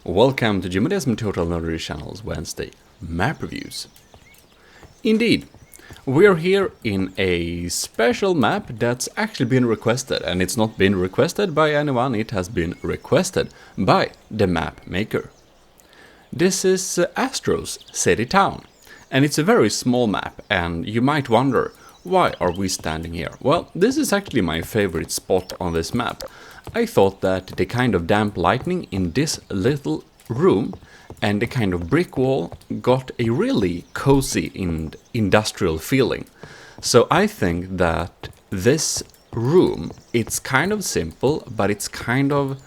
Welcome to GMODISM Total Nerdery Channel's Wednesday map reviews. Indeed, we're here in a special map that's actually been requested, and it's not been requested by anyone, it has been requested by the map maker. This is GM CityTown, and it's a very small map, and you might wonder, why are we standing here? Well, this is actually my favorite spot on this map. I thought that the kind of damp lighting in this little room and the kind of brick wall got a really cozy and industrial feeling. So I think that this room, it's kind of simple, but it's kind of...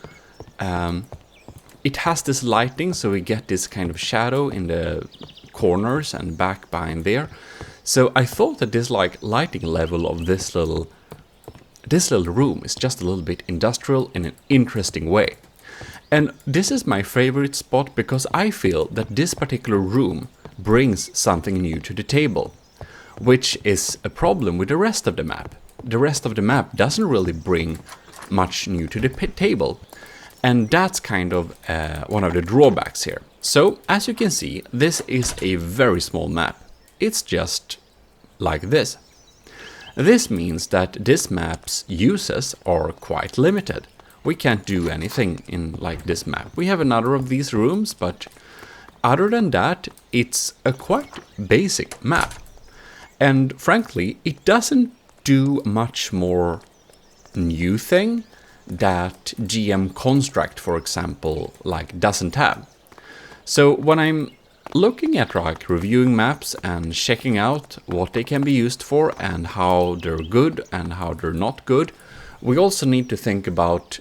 it has this lighting, so we get this kind of shadow in the corners and back behind there. So I thought that this lighting level of this little room is just a little bit industrial in an interesting way. And this is my favorite spot because I feel that this particular room brings something new to the table, which is a problem with the rest of the map. The rest of the map doesn't really bring much new to the table, and that's kind of one of the drawbacks here. So, as you can see, this is a very small map. It's just like this. This means that this map's uses are quite limited. We can't do anything in like this map. We have another of these rooms, but other than that, it's a quite basic map. And frankly, it doesn't do much more new thing that GM Construct, for example, doesn't have. So when I'm looking at reviewing maps and checking out what they can be used for and how they're good and how they're not good, we also need to think about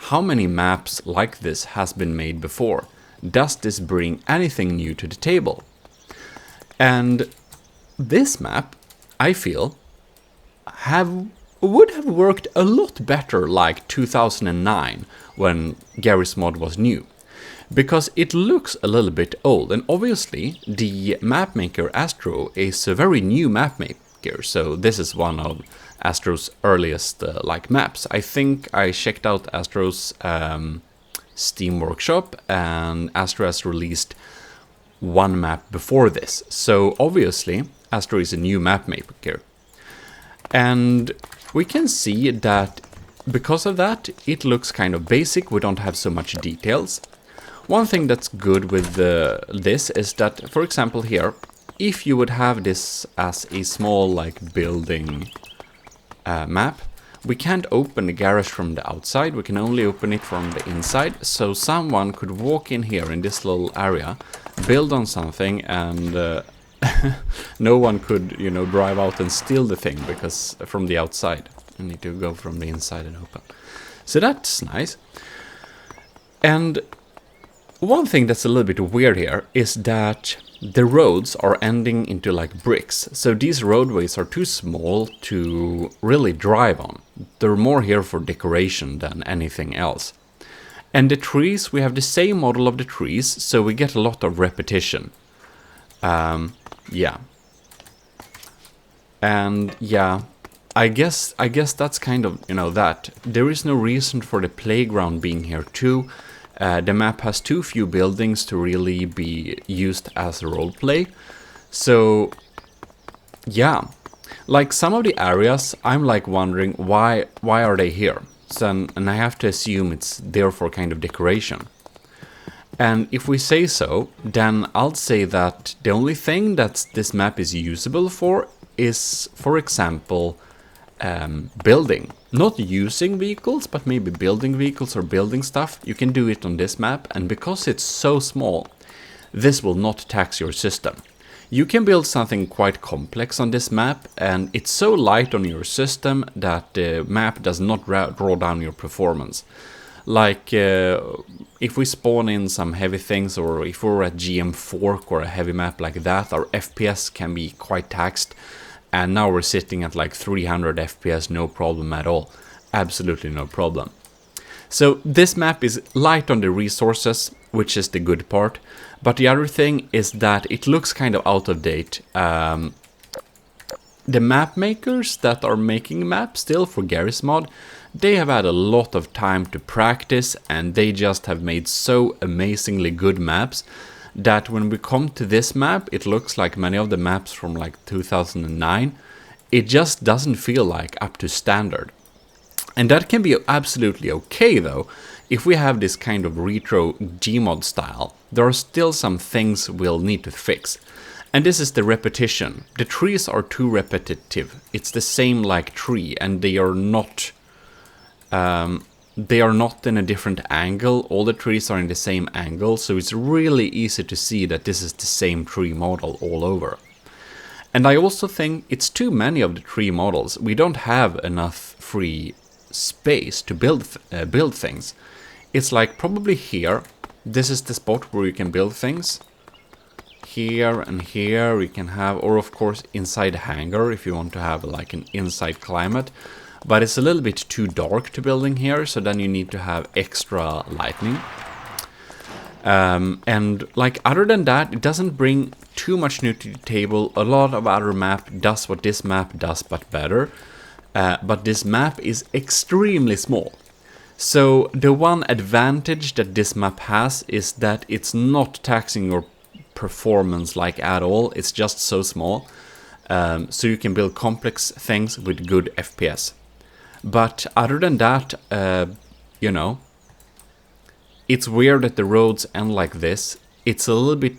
how many maps like this has been made before. Does this bring anything new to the table? And this map, I feel, would have worked a lot better like 2009 when Garrysmod was new. Because it looks a little bit old, and obviously the map maker ahhh is a very new map maker, so this is one of ahhh's earliest maps. I think I checked out ahhh's Steam workshop, and ahhh has released one map before this, so obviously ahhh is a new map maker. And we can see that because of that it looks kind of basic, we don't have so much details. One thing that's good with this is that, for example here, if you would have this as a small building map, we can't open the garage from the outside, we can only open it from the inside, so someone could walk in here in this little area, build on something, and no one could, drive out and steal the thing, because from the outside, you need to go from the inside and open. So that's nice. And one thing that's a little bit weird here is that the roads are ending into bricks. So these roadways are too small to really drive on. They're more here for decoration than anything else. And the trees, we have the same model of the trees, so we get a lot of repetition. Yeah. And yeah, I guess that's kind of, that. There is no reason for the playground being here too. The map has too few buildings to really be used as a roleplay. So, yeah. Some of the areas, I'm wondering why are they here? So, and I have to assume it's there for kind of decoration. And if we say so, then I'll say that the only thing that this map is usable for is, for example, building. Not using vehicles, but maybe building vehicles or building stuff. You can do it on this map, and because it's so small, this will not tax your system. You can build something quite complex on this map, and it's so light on your system that the map does not draw down your performance. If we spawn in some heavy things, or if we're at GM Fork or a heavy map like that, our FPS can be quite taxed. And now we're sitting at 300 FPS, no problem at all. Absolutely no problem. So this map is light on the resources, which is the good part. But the other thing is that it looks kind of out of date. The map makers that are making maps still for Garrysmod, they have had a lot of time to practice, and they just have made so amazingly good maps that when we come to this map, it looks like many of the maps from like 2009. It just doesn't feel like up to standard. And that can be absolutely okay though. If we have this kind of retro Gmod style, there are still some things we'll need to fix. And this is the repetition. The trees are too repetitive. It's the same like tree, and they are not in a different angle. All the trees are in the same angle, so it's really easy to see that this is the same tree model all over. And I also think it's too many of the tree models. We don't have enough free space to build things. It's like probably here, this is the spot where you can build things. Here and here we can have, or of course inside the hangar if you want to have like an inside climate. But it's a little bit too dark to build in here, so then you need to have extra lighting. And like other than that, it doesn't bring too much new to the table. A lot of other map does what this map does, but better. But this map is extremely small. So the one advantage that this map has is that it's not taxing your performance like at all. It's just so small. So you can build complex things with good FPS. But other than that, you know, it's weird that the roads end like this. It's a little bit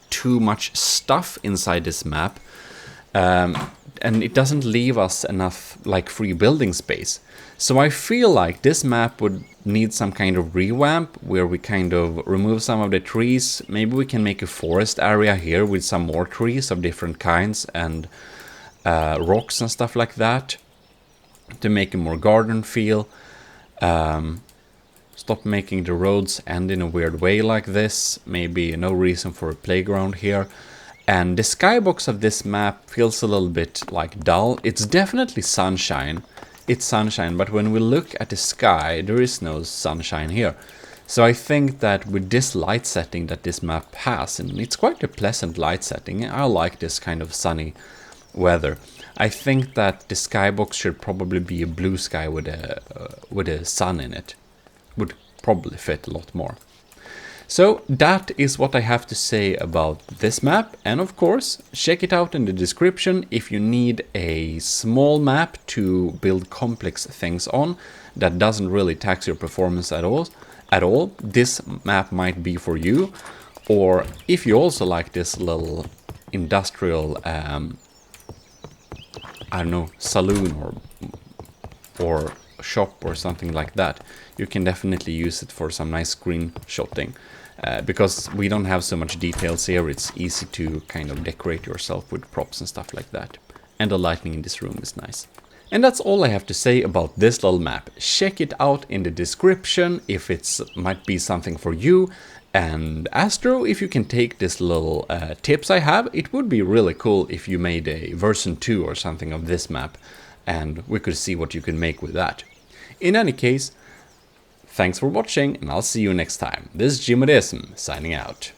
too much stuff inside this map. And it doesn't leave us enough like free building space. So I feel like this map would need some kind of revamp where we kind of remove some of the trees. Maybe we can make a forest area here with some more trees of different kinds and rocks and stuff like that to make a more garden feel. Stop making the roads end in a weird way like this. Maybe no reason for a playground here. And the skybox of this map feels a little bit like dull. It's definitely sunshine. It's sunshine, but when we look at the sky, there is no sunshine here. So I think that with this light setting that this map has, and it's quite a pleasant light setting, I like this kind of sunny weather. I think that the skybox should probably be a blue sky with a sun in it. Would probably fit a lot more. So that is what I have to say about this map, and of course check it out in the description if you need a small map to build complex things on that doesn't really tax your performance at all. This map might be for you. Or if you also like this little industrial I don't know, saloon or shop or something like that, you can definitely use it for some nice screenshotting. Because we don't have so much details here, it's easy to kind of decorate yourself with props and stuff like that. And the lighting in this room is nice. And that's all I have to say about this little map. Check it out in the description if it might be something for you. And Astro, if you can take this little tips I have, it would be really cool if you made a version 2 or something of this map. And we could see what you can make with that. In any case, thanks for watching, and I'll see you next time. This is GMODISM, signing out.